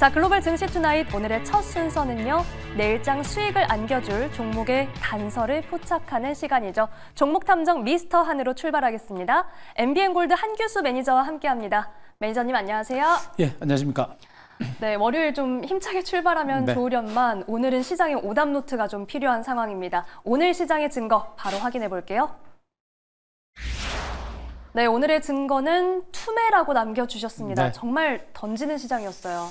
자, 글로벌 증시 투나잇 오늘의 첫 순서는요. 내일장 수익을 안겨줄 종목의 단서를 포착하는 시간이죠. 종목 탐정 미스터 한으로 출발하겠습니다. MBN골드 한규수 매니저와 함께합니다. 매니저님 안녕하세요. 예, 안녕하십니까. 네, 월요일 좀 힘차게 출발하면 좋으련만 오늘은 시장에 오답 노트가 좀 필요한 상황입니다. 오늘 시장의 증거 바로 확인해 볼게요. 네, 오늘의 증거는 투매라고 남겨주셨습니다. 네. 정말 던지는 시장이었어요.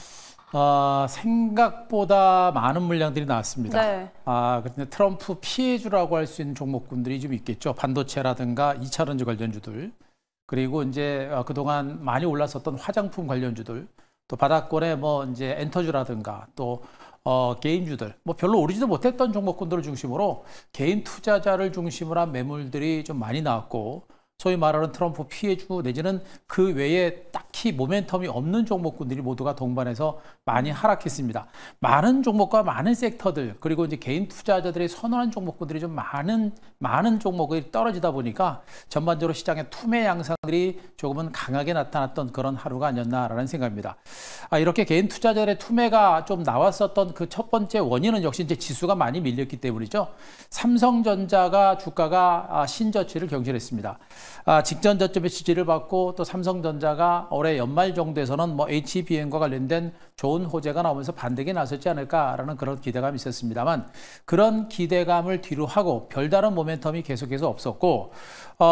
생각보다 많은 물량들이 나왔습니다. 네. 그런데 트럼프 피해주라고 할 수 있는 종목군들이 좀 있겠죠. 반도체라든가 2차 전지 관련주들, 그리고 이제 그동안 많이 올랐었던 화장품 관련주들, 또 바닥권에 뭐 이제 엔터주라든가 또 게임주들, 뭐 별로 오르지도 못했던 종목군들을 중심으로 개인 투자자를 중심으로 한 매물들이 좀 많이 나왔고, 소위 말하는 트럼프 피해주 내지는 그 외에 딱히 모멘텀이 없는 종목군들이 모두가 동반해서 많이 하락했습니다. 많은 종목과 많은 섹터들, 그리고 이제 개인 투자자들이 선호한 종목군들이 좀 많은 종목이 떨어지다 보니까 전반적으로 시장의 투매 양상들이 조금은 강하게 나타났던 그런 하루가 아니었나라는 생각입니다. 이렇게 개인 투자자들의 투매가 좀 나왔었던 그 첫 번째 원인은 역시 이제 지수가 많이 밀렸기 때문이죠. 삼성전자가 주가가 신저치를 경신했습니다. 직전 저점의 지지를 받고 또 삼성전자가 올해 연말 정도에서는 뭐 HBM과 관련된 좋은 호재가 나오면서 반등이 나섰지 않을까라는 그런 기대감이 있었습니다만, 그런 기대감을 뒤로 하고 별다른 모멘텀이 계속해서 없었고,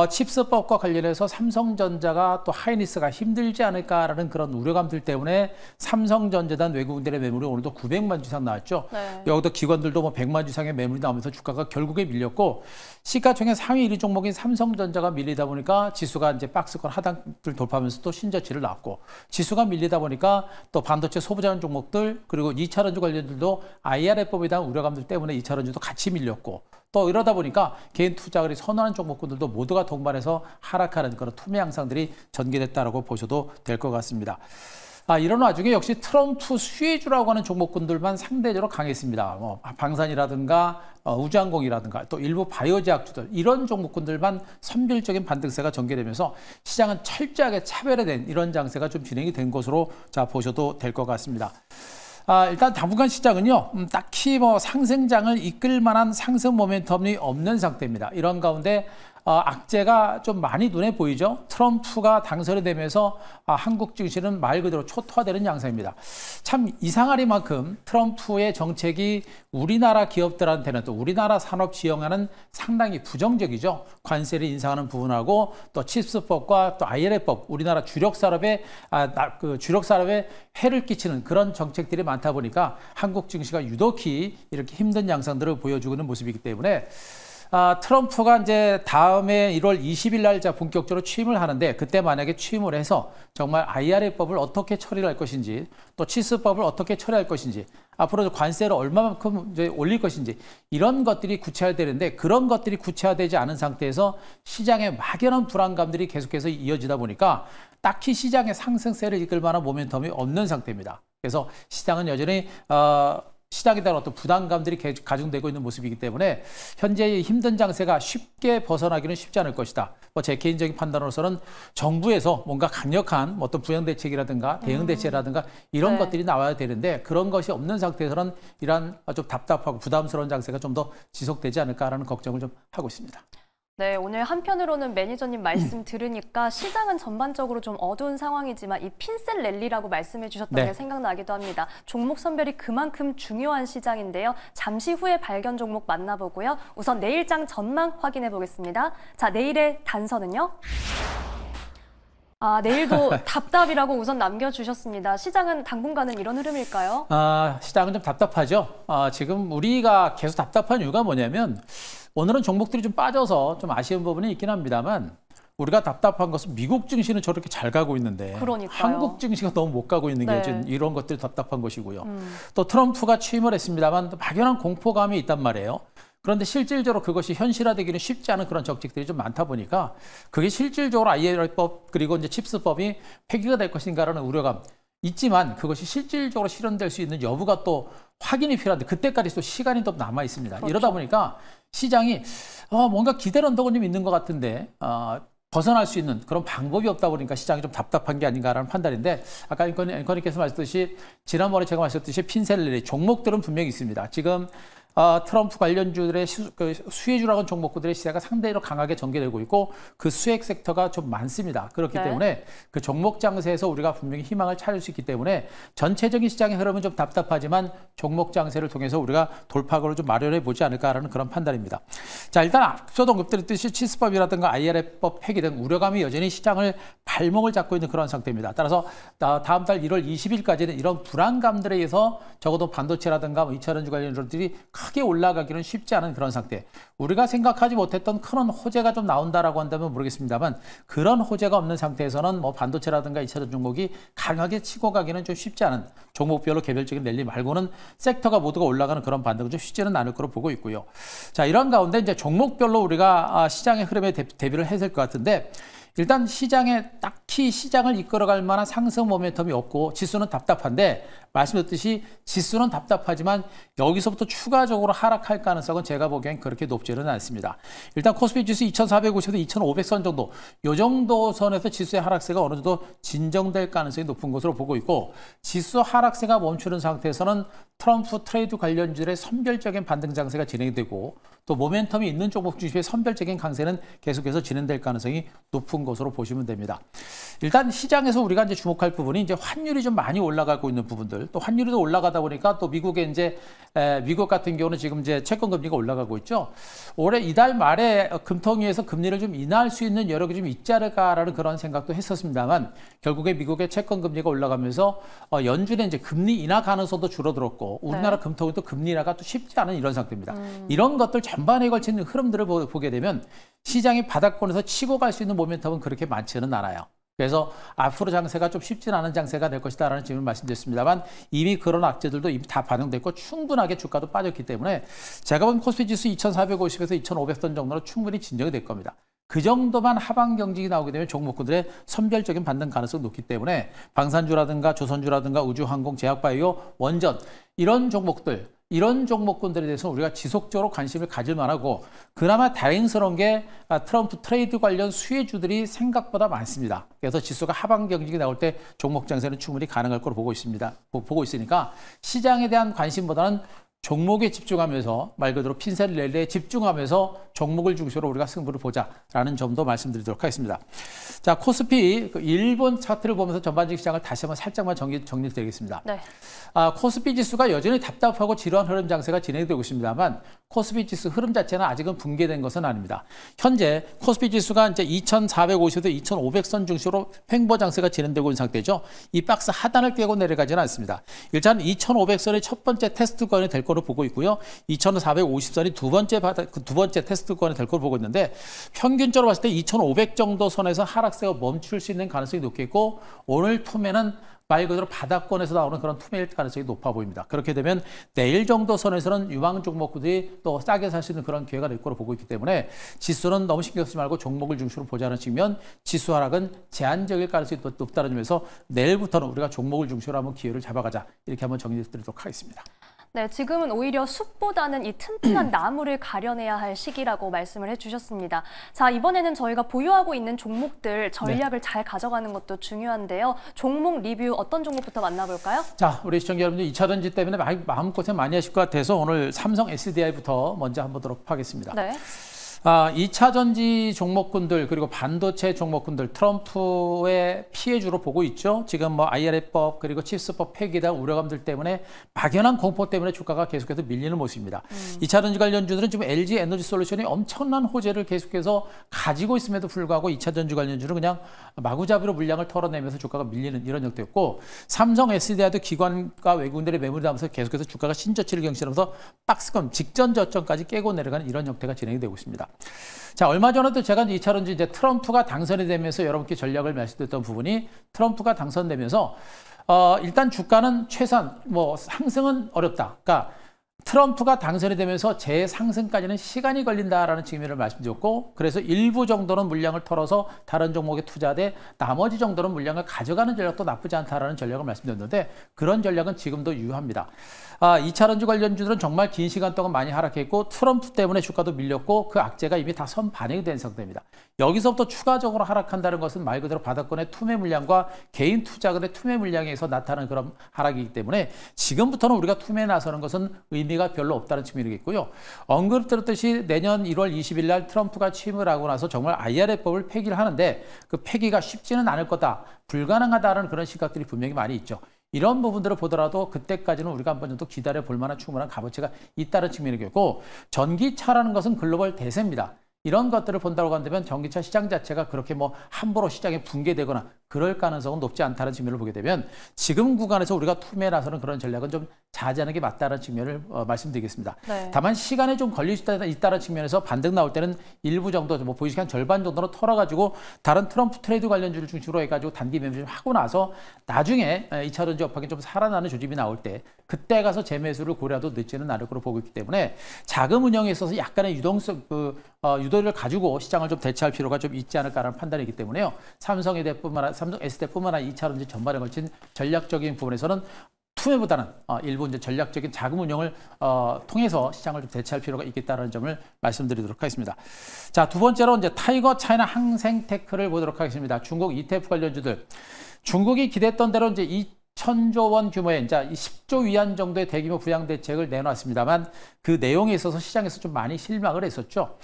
칩스법과 관련해서 삼성전자가 또 하이닉스가 힘들지 않을까라는 그런 우려감들 때문에 삼성전자단 외국인들의 매물이 오늘도 900만 주 이상 나왔죠. 네. 여기도 기관들도 뭐 100만 주 이상의 매물이 나오면서 주가가 결국에 밀렸고, 시가총액 상위 1위 종목인 삼성전자가 밀리다 보니까 지수가 이제 박스권 하단을 돌파하면서 또 신저치를 났고, 지수가 밀리다 보니까 또 반도체 소부장 종목들, 그리고 2차전지 관련들도 IRA법에 대한 우려감들 때문에 2차전지도 같이 밀렸고, 또 이러다 보니까 개인 투자자들이 선호하는 종목군들도 모두가 동반해서 하락하는 그런 투매 양상들이 전개됐다라고 보셔도 될 것 같습니다. 이런 와중에 역시 트럼프 수혜주라고 하는 종목군들만 상대적으로 강했습니다. 뭐 방산이라든가 우주항공이라든가 또 일부 바이오제약주들, 이런 종목군들만 선별적인 반등세가 전개되면서 시장은 철저하게 차별화된 이런 장세가 좀 진행이 된 것으로 보셔도 될 것 같습니다. 일단 당분간 시장은요, 딱히 뭐 상승장을 이끌 만한 상승 모멘텀이 없는 상태입니다. 이런 가운데 악재가 좀 많이 눈에 보이죠. 트럼프가 당선이 되면서 한국 증시는 말 그대로 초토화되는 양상입니다. 참 이상하리만큼 트럼프의 정책이 우리나라 기업들한테는, 또 우리나라 산업 지형에는 상당히 부정적이죠. 관세를 인상하는 부분하고 또 칩스법과 또 IRA법, 우리나라 주력 산업에 해를 끼치는 그런 정책들이 많다 보니까 한국 증시가 유독히 이렇게 힘든 양상들을 보여주고 있는 모습이기 때문에, 트럼프가 이제 다음에 1월 20일 날짜 본격적으로 취임을 하는데, 그때 만약에 취임을 해서 정말 IRA법을 어떻게 처리를 할 것인지, 또 칩스법을 어떻게 처리할 것인지, 앞으로 관세를 얼마만큼 이제 올릴 것인지, 이런 것들이 구체화되는데, 그런 것들이 구체화되지 않은 상태에서 시장의 막연한 불안감들이 계속해서 이어지다 보니까 딱히 시장의 상승세를 이끌 만한 모멘텀이 없는 상태입니다. 그래서 시장은 여전히 시장에 대한 어떤 부담감들이 가중되고 있는 모습이기 때문에 현재의 힘든 장세가 쉽게 벗어나기는 쉽지 않을 것이다. 제 개인적인 판단으로서는 정부에서 뭔가 강력한 어떤 부양 대책이라든가 대응 대책이라든가 이런 것들이 나와야 되는데, 그런 것이 없는 상태에서는 이러한 좀 답답하고 부담스러운 장세가 좀 더 지속되지 않을까라는 걱정을 좀 하고 있습니다. 네, 오늘 한편으로는 매니저님 말씀 들으니까 시장은 전반적으로 좀 어두운 상황이지만 이 핀셋 랠리라고 말씀해 주셨던 게 생각나기도 합니다. 종목 선별이 그만큼 중요한 시장인데요. 잠시 후에 발견 종목 만나보고요. 우선 내일장 전망 확인해 보겠습니다. 자, 내일의 단서는요? 내일도 답답이라고 우선 남겨주셨습니다. 시장은 당분간은 이런 흐름일까요? 시장은 좀 답답하죠. 지금 우리가 계속 답답한 이유가 뭐냐면, 오늘은 종목들이 좀 빠져서 좀 아쉬운 부분이 있긴 합니다만, 우리가 답답한 것은 미국 증시는 저렇게 잘 가고 있는데 그러니까요. 한국 증시가 너무 못 가고 있는 게 지금 이런 것들이 답답한 것이고요. 또 트럼프가 취임을 했습니다만 막연한 공포감이 있단 말이에요. 그런데 실질적으로 그것이 현실화되기는 쉽지 않은 그런 정책들이 좀 많다 보니까, 그게 실질적으로 IRA법 그리고 이제 칩스법이 폐기가 될 것인가라는 우려감 있지만, 그것이 실질적으로 실현될 수 있는 여부가 또 확인이 필요한데, 그때까지 또 시간이 또 남아 있습니다. 그렇죠. 이러다 보니까 시장이 뭔가 기대를 언덕은 좀 있는 것 같은데 벗어날 수 있는 그런 방법이 없다 보니까 시장이 좀 답답한 게 아닌가라는 판단인데 아까 앵커님께서 말씀하셨듯이 지난번에 제가 말씀드렸듯이 핀셀 종목들은 분명히 있습니다. 지금 트럼프 관련주들의 수혜주라고 하는 종목들의 시세가 상대로 강하게 전개되고 있고 그 수혜 섹터가 좀 많습니다. 그렇기 네. 때문에 그 종목 장세에서 우리가 분명히 희망을 찾을 수 있기 때문에 전체적인 시장의 흐름은 좀 답답하지만 종목 장세를 통해서 우리가 돌파구를 좀 마련해 보지 않을까라는 그런 판단입니다. 자, 일단 앞서도 언급드렸듯이 치스법이라든가 IRA법 폐기 등 우려감이 여전히 시장을 발목을 잡고 있는 그런 상태입니다. 따라서 다음 달 1월 20일까지는 이런 불안감들에 의해서 적어도 반도체라든가 2차전지 관련주들이 크게 올라가기는 쉽지 않은 그런 상태. 우리가 생각하지 못했던 큰 호재가 좀 나온다라고 한다면 모르겠습니다만 그런 호재가 없는 상태에서는 뭐 반도체라든가 2차전 종목이 강하게 치고 가기는 좀 쉽지 않은 종목별로 개별적인 랠리 말고는 섹터가 모두가 올라가는 그런 반등은 좀 쉽지는 않을 거로 보고 있고요. 자, 이런 가운데 이제 종목별로 우리가 시장의 흐름에 대비를 해야 될 것 같은데 일단 시장에 딱히 시장을 이끌어갈 만한 상승 모멘텀이 없고 지수는 답답한데 말씀드렸듯이 지수는 답답하지만 여기서부터 추가적으로 하락할 가능성은 제가 보기엔 그렇게 높지는 않습니다. 일단 코스피 지수 2450에서 2500선 정도 이 정도 선에서 지수의 하락세가 어느 정도 진정될 가능성이 높은 것으로 보고 있고 지수 하락세가 멈추는 상태에서는 트럼프 트레이드 관련주들의 선별적인 반등 장세가 진행되고 또 모멘텀이 있는 종목 중심의 선별적인 강세는 계속해서 진행될 가능성이 높은 것으로 보시면 됩니다. 일단 시장에서 우리가 이제 주목할 부분이 이제 환율이 좀 많이 올라가고 있는 부분들, 또 환율이 더 올라가다 보니까 또 미국의 이제 미국 같은 경우는 지금 이제 채권 금리가 올라가고 있죠. 올해 이달 말에 금통위에서 금리를 좀 인하할 수 있는 여력이 좀 있지 않을까라는 그런 생각도 했었습니다만 결국에 미국의 채권 금리가 올라가면서 연준의 이제 금리 인하 가능성도 줄어들었고 우리나라 금통위도 금리 인하가 또 쉽지 않은 이런 상태입니다. 이런 것들 전반에 걸친 흐름들을 보게 되면 시장이 바닥권에서 치고 갈 수 있는 모멘텀은 그렇게 많지는 않아요. 그래서 앞으로 장세가 좀 쉽지는 않은 장세가 될 것이다라는 질문을 말씀드렸습니다만 이미 그런 악재들도 이미 다 반영됐고 충분하게 주가도 빠졌기 때문에 제가 본 코스피 지수 2450에서 2500선 정도로 충분히 진정이 될 겁니다. 그 정도만 하방 경직이 나오게 되면 종목군들의 선별적인 반등 가능성이 높기 때문에 방산주라든가 조선주라든가 우주항공, 제약바이오, 원전 이런 종목군들에 대해서 우리가 지속적으로 관심을 가질 만하고 그나마 다행스러운 게 트럼프 트레이드 관련 수혜주들이 생각보다 많습니다. 그래서 지수가 하방 경직이 나올 때 종목 장세는 충분히 가능할 거로 보고 있으니까 시장에 대한 관심보다는 종목에 집중하면서 말 그대로 핀셋 랠리에 집중하면서 종목을 중심으로 우리가 승부를 보자라는 점도 말씀드리도록 하겠습니다. 자, 코스피 일본 차트를 보면서 전반적인 시장을 다시 한번 살짝만 정리드리겠습니다. 네. 코스피 지수가 여전히 답답하고 지루한 흐름 장세가 진행되고 있습니다만 코스피 지수 흐름 자체는 아직은 붕괴된 것은 아닙니다. 현재 코스피 지수가 이제 2450에서 2500선 중심으로 횡보 장세가 진행되고 있는 상태죠. 이 박스 하단을 깨고 내려가지는 않습니다. 일단 2500선이 첫 번째 테스트권이 될 거로 보고 있고요. 2450선이 두 번째 테스트권이 될 거로 보고 있는데 평균적으로 봤을 때 2500 정도 선에서 하락세가 멈출 수 있는 가능성이 높겠고 오늘 투매는 말 그대로 바닥권에서 나오는 그런 투매일 가능성이 높아 보입니다. 그렇게 되면 내일 정도 선에서는 유망 종목들이 또 싸게 살 수 있는 그런 기회가 될 거로 보고 있기 때문에 지수는 너무 신경 쓰지 말고 종목을 중심으로 보자는 측면 지수 하락은 제한적일 가능성이 높다는 점에서 내일부터는 우리가 종목을 중심으로 한번 기회를 잡아가자 이렇게 한번 정리드리도록 하겠습니다. 네, 지금은 오히려 숲보다는 이 튼튼한 나무를 가려내야 할 시기라고 말씀을 해주셨습니다. 자, 이번에는 저희가 보유하고 있는 종목들 전략을 잘 가져가는 것도 중요한데요. 종목 리뷰 어떤 종목부터 만나볼까요? 자, 우리 시청자 여러분들 2차전지 때문에 마음고생 많이 하실 것 같아서 오늘 삼성 SDI부터 먼저 한번 보도록 하겠습니다. 네. 2차 전지 종목군들 그리고 반도체 종목군들 트럼프의 피해주로 보고 있죠. 지금 뭐 IRA법 그리고 칩스법 폐기에 대한 우려감들 때문에 막연한 공포 때문에 주가가 계속해서 밀리는 모습입니다. 2차 전지 관련주들은 지금 LG 에너지 솔루션이 엄청난 호재를 계속해서 가지고 있음에도 불구하고 2차 전지 관련주는 그냥 마구잡이로 물량을 털어내면서 주가가 밀리는 이런 형태였고 삼성 SDI도 기관과 외국인들의 매물이 나오면서 계속해서 주가가 신저치를 경신하면서 박스권 직전 저점까지 깨고 내려가는 이런 형태가 진행이 되고 있습니다. 자, 얼마 전에도 제가 2차전지 이제 트럼프가 당선이 되면서 여러분께 전략을 말씀드렸던 부분이 트럼프가 당선되면서 일단 주가는 최소한 뭐 상승은 어렵다. 그러니까 트럼프가 당선이 되면서 재상승까지는 시간이 걸린다라는 측면을 말씀드렸고 그래서 일부 정도는 물량을 털어서 다른 종목에 투자돼 나머지 정도는 물량을 가져가는 전략도 나쁘지 않다라는 전략을 말씀드렸는데 그런 전략은 지금도 유효합니다. 2차 전지 관련주들은 정말 긴 시간 동안 많이 하락했고 트럼프 때문에 주가도 밀렸고 그 악재가 이미 다 선반영이 된 상태입니다. 여기서부터 추가적으로 하락한다는 것은 말 그대로 바닥권의 투매 물량과 개인 투자금의 투매 물량에서 나타나는 그런 하락이기 때문에 지금부터는 우리가 투매에 나서는 것은 의미가 별로 없다는 측면이겠고요. 언급드렸듯이 내년 1월 20일 날 트럼프가 취임을 하고 나서 정말 IRA법을 폐기를 하는데 그 폐기가 쉽지는 않을 거다, 불가능하다는 그런 시각들이 분명히 많이 있죠. 이런 부분들을 보더라도 그때까지는 우리가 한번 정도 기다려 볼 만한 충분한 값어치가 있다는 측면이겠고, 전기차라는 것은 글로벌 대세입니다. 이런 것들을 본다고 한다면 전기차 시장 자체가 그렇게 뭐 함부로 시장에 붕괴되거나 그럴 가능성은 높지 않다는 측면을 보게 되면 지금 구간에서 우리가 투매에 나서는 그런 전략은 좀 자제하는 게 맞다는 측면을 말씀드리겠습니다. 네. 다만 시간에 좀 걸릴 수 있다는 측면에서 반등 나올 때는 일부 정도, 뭐 보이시기 한 절반 정도로 털어가지고 다른 트럼프 트레이드 관련주를 중심으로 해가지고 단기 매매를 하고 나서 나중에 2차 전지 업황이 좀 살아나는 조짐이 나올 때 그때 가서 재매수를 고려해도 늦지는 않을 거로 보고 있기 때문에 자금 운영에 있어서 약간의 유동성, 유도를 가지고 시장을 좀 대체할 필요가 좀 있지 않을까라는 판단이기 때문에요. 삼성 S대뿐만 아니라 2차 전지 전반에 걸친 전략적인 부분에서는 투매보다는 일부 이제 전략적인 자금 운영을 통해서 시장을 좀 대체할 필요가 있겠다는 점을 말씀드리도록 하겠습니다. 자, 두 번째로 이제 타이거 차이나 항생테크를 보도록 하겠습니다. 중국 ETF 관련주들. 중국이 기대했던 대로 이제 2,000조 원 규모의 이제 10조 위안 정도의 대규모 부양 대책을 내놨습니다만 그 내용에 있어서 시장에서 좀 많이 실망을 했었죠.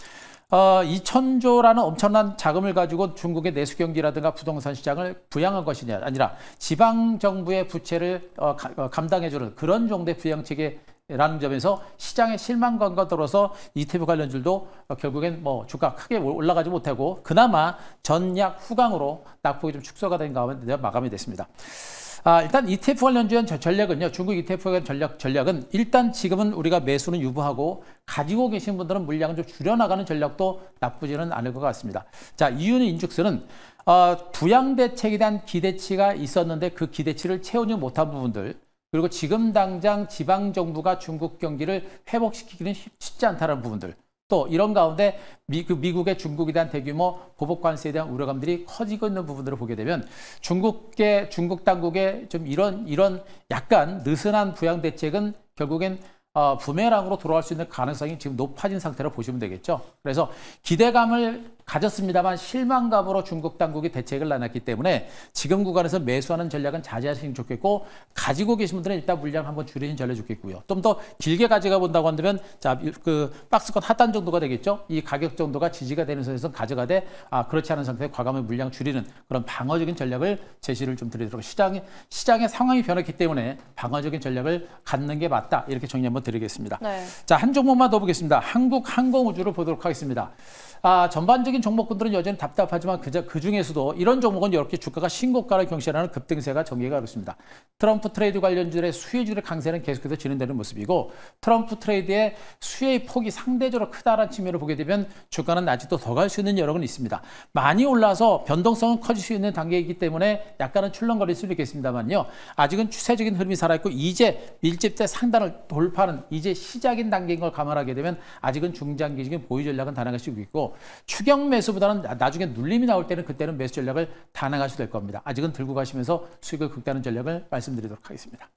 2,000조라는 엄청난 자금을 가지고 중국의 내수 경기라든가 부동산 시장을 부양한 것이 아니라 지방 정부의 부채를 감당해주는 그런 정도의 부양 체계라는 점에서 시장의 실망감과 더불어서 ETF 관련주도 결국엔 뭐 주가 크게 올라가지 못하고 그나마 전약 후강으로 낙폭이 좀 축소가 된 가운데 마감이 됐습니다. 일단 ETF 관련주의 전략은요, 중국 ETF 관련 전략은 일단 지금은 우리가 매수는 유보하고 가지고 계신 분들은 물량을 좀 줄여나가는 전략도 나쁘지는 않을 것 같습니다. 자, 이유는 인즉슨은 부양 대책에 대한 기대치가 있었는데 그 기대치를 채우지 못한 부분들, 그리고 지금 당장 지방 정부가 중국 경기를 회복시키기는 쉽지 않다는 부분들, 또 이런 가운데 미국의 중국에 대한 대규모 보복 관세에 대한 우려감들이 커지고 있는 부분들을 보게 되면 중국 당국의 좀 이런 약간 느슨한 부양 대책은 결국엔 부메랑으로 돌아갈 수 있는 가능성이 지금 높아진 상태로 보시면 되겠죠. 그래서 기대감을 가졌습니다만 실망감으로 중국 당국이 대책을 내놨기 때문에 지금 구간에서 매수하는 전략은 자제하시는 게 좋겠고, 가지고 계신 분들은 일단 물량 한번 줄이는 전략이 좋겠고요. 좀 더 길게 가져가 본다고 한다면 자, 그 박스권 하단 정도가 되겠죠. 이 가격 정도가 지지가 되는 선에서 가져가되 그렇지 않은 상태에 과감히 물량 줄이는 그런 방어적인 전략을 제시를 좀 드리도록, 시장의 상황이 변했기 때문에 방어적인 전략을 갖는 게 맞다, 이렇게 정리 한번 드리겠습니다. 네. 자, 한 종목만 더 보겠습니다. 한국항공우주를 보도록 하겠습니다. 전반적인 종목군들은 여전히 답답하지만 그 중에서도 이런 종목은 이렇게 주가가 신고가를 경신하는 급등세가 전개가 그렇습니다. 트럼프 트레이드 관련주들의 수혜주의 강세는 계속해서 진행되는 모습이고, 트럼프 트레이드의 수혜의 폭이 상대적으로 크다는 측면을 보게 되면 주가는 아직도 더 갈 수 있는 여력은 있습니다. 많이 올라서 변동성은 커질 수 있는 단계이기 때문에 약간은 출렁거릴 수도 있겠습니다만요. 아직은 추세적인 흐름이 살아있고 이제 밀집대 상단을 돌파하는 이제 시작인 단계인 걸 감안하게 되면 아직은 중장기적인 보유 전략은 단행할 수 있고, 추경 매수보다는 나중에 눌림이 나올 때는 그때는 매수 전략을 단행하셔도 될 겁니다. 아직은 들고 가시면서 수익을 극대화하는 전략을 말씀드리도록 하겠습니다.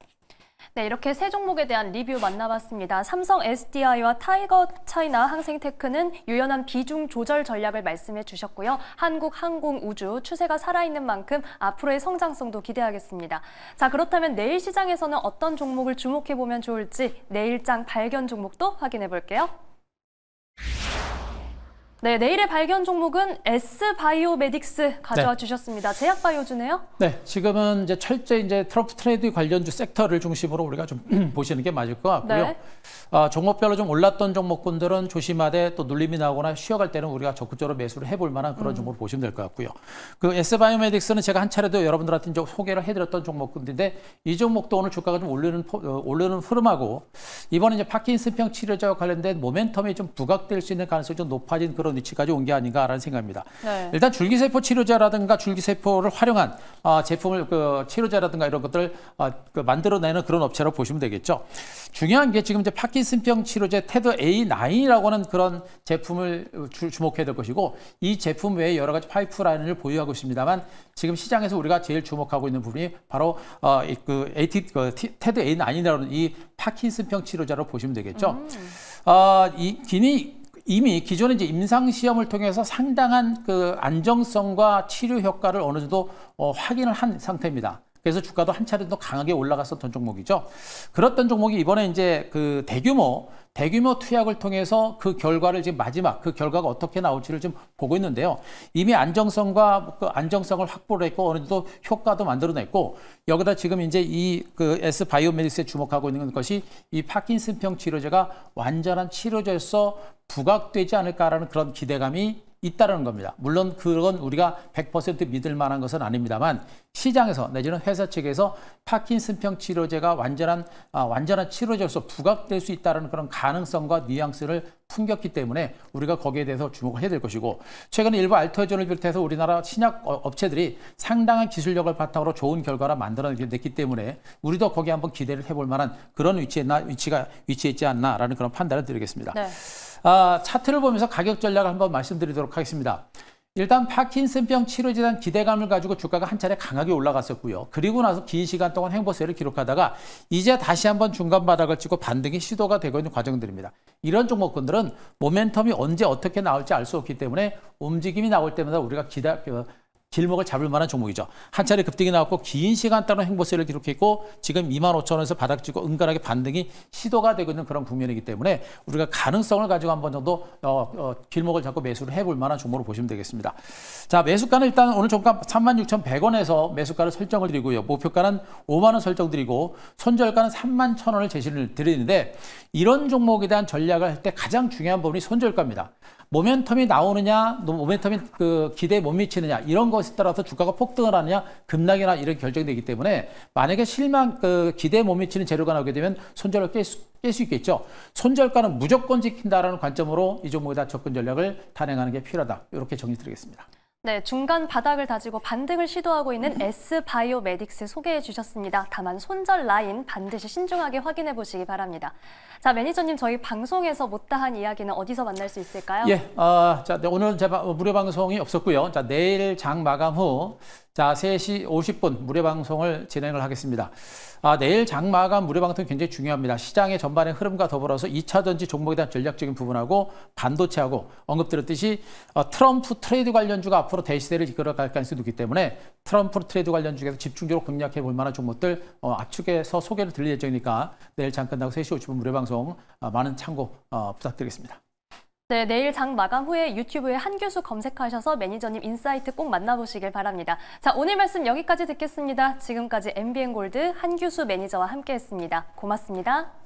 네, 이렇게 세 종목에 대한 리뷰 만나봤습니다. 삼성 SDI와 타이거 차이나 항생테크는 유연한 비중 조절 전략을 말씀해 주셨고요. 한국항공우주 추세가 살아있는 만큼 앞으로의 성장성도 기대하겠습니다. 자, 그렇다면 내일 시장에서는 어떤 종목을 주목해보면 좋을지 내일장 발견 종목도 확인해 볼게요. 네, 내일의 발견 종목은 S바이오메딕스 가져와 주셨습니다. 제약바이오주네요. 네, 지금은 이제 철저히 이제 트럼프 트레이드 관련주 섹터를 중심으로 우리가 좀 보시는 게 맞을 것 같고요. 네. 종목별로 좀 올랐던 종목군들은 조심하되 또 눌림이 나오거나 쉬어갈 때는 우리가 적극적으로 매수를 해볼 만한 그런 종목으로 보시면 될 것 같고요. 그 S바이오메딕스는 제가 한 차례도 여러분들한테 이제 소개를 해드렸던 종목군인데 이 종목도 오늘 주가가 좀 오르는 흐름하고 이번에 이제 파킨슨병 치료제와 관련된 모멘텀이 좀 부각될 수 있는 가능성이 좀 높아진 그런 그런 위치까지 온 게 아닌가라는 생각입니다. 네. 일단 줄기세포 치료제라든가 줄기세포를 활용한 제품을 치료제라든가 이런 것들을 만들어내는 그런 업체로 보시면 되겠죠. 중요한 게 지금 이제 파킨슨병 치료제 테드 A9이라고 하는 그런 제품을 주목해야 될 것이고 이 제품 외에 여러 가지 파이프라인을 보유하고 있습니다만 지금 시장에서 우리가 제일 주목하고 있는 부분이 바로 테드 A9이라는 이 파킨슨병 치료제로 보시면 되겠죠. 이미 기존에 이제 임상 시험을 통해서 상당한 그 안정성과 치료 효과를 어느 정도 확인을 한 상태입니다. 그래서 주가도 한 차례 더 강하게 올라갔었던 종목이죠. 그랬던 종목이 이번에 이제 그 대규모 투약을 통해서 그 결과를 지금 마지막 그 결과가 어떻게 나올지를 좀 보고 있는데요. 이미 안정성과 그 안정성을 확보를 했고 어느 정도 효과도 만들어냈고 여기다 지금 이제 이 그 S바이오메딕스에 주목하고 있는 것이 이 파킨슨병 치료제가 완전한 치료제로서 부각되지 않을까라는 그런 기대감이 있다는 겁니다. 물론 그건 우리가 100% 믿을 만한 것은 아닙니다만 시장에서 내지는 회사 측에서 파킨슨병 치료제가 완전한 치료제로서 부각될 수 있다는 그런 가능성과 뉘앙스를 풍겼기 때문에 우리가 거기에 대해서 주목을 해야 될 것이고 최근에 일부 알트회전을 비롯해서 우리나라 신약 업체들이 상당한 기술력을 바탕으로 좋은 결과를 만들어냈기 때문에 우리도 거기에 한번 기대를 해볼 만한 그런 위치에 있지 않나라는 그런 판단을 드리겠습니다. 네. 차트를 보면서 가격 전략을 한번 말씀드리도록 하겠습니다. 일단 파킨슨병 치료제에 대한 기대감을 가지고 주가가 한 차례 강하게 올라갔었고요. 그리고 나서 긴 시간 동안 횡보세를 기록하다가 이제 다시 한번 중간 바닥을 찍고 반등이 시도가 되고 있는 과정들입니다. 이런 종목군들은 모멘텀이 언제 어떻게 나올지 알 수 없기 때문에 움직임이 나올 때마다 우리가 길목을 잡을 만한 종목이죠. 한 차례 급등이 나왔고 긴 시간 동안 횡보세를 기록했고 지금 25,000원에서 바닥 찍고 은근하게 반등이 시도가 되고 있는 그런 국면이기 때문에 우리가 가능성을 가지고 한 번 정도 길목을 잡고 매수를 해볼 만한 종목으로 보시면 되겠습니다. 자, 매수가는 일단 오늘 종가 36,100원에서 매수가를 설정을 드리고요. 목표가는 5만 원 설정드리고 손절가는 31,000원을 제시를 드리는데 이런 종목에 대한 전략을 할 때 가장 중요한 부분이 손절가입니다. 모멘텀이 나오느냐, 모멘텀이 그 기대에 못 미치느냐 이런 것에 따라서 주가가 폭등을 하느냐, 급락이나 이런 결정되기 때문에 만약에 기대에 못 미치는 재료가 나오게 되면 손절을 깰 수 있겠죠. 손절가는 무조건 지킨다라는 관점으로 이 종목에 대한 접근 전략을 단행하는 게 필요하다. 이렇게 정리드리겠습니다. 네, 중간 바닥을 다지고 반등을 시도하고 있는 S바이오메딕스 소개해 주셨습니다. 다만 손절 라인 반드시 신중하게 확인해 보시기 바랍니다. 자, 매니저님 저희 방송에서 못다한 이야기는 어디서 만날 수 있을까요? 예, 자, 오늘 제가 무료 방송이 없었고요. 자, 내일 장 마감 후 3시 50분 무료 방송을 진행을 하겠습니다. 내일 장 마감 무료 방송이 굉장히 중요합니다. 시장의 전반의 흐름과 더불어서 2차전지 종목에 대한 전략적인 부분하고 반도체하고 언급드렸듯이 트럼프 트레이드 관련주가 앞으로 대시세를 이끌어갈 가능성이 있기 때문에 트럼프 트레이드 관련주에서 집중적으로 공략해 볼 만한 종목들 압축해서 소개를 드릴 예정이니까 내일 장 끝나고 3시 50분 무료 방송 많은 참고 부탁드리겠습니다. 네, 내일 장 마감 후에 유튜브에 한규수 검색하셔서 매니저님 인사이트 꼭 만나보시길 바랍니다. 자, 오늘 말씀 여기까지 듣겠습니다. 지금까지 MBN골드 한규수 매니저와 함께했습니다. 고맙습니다.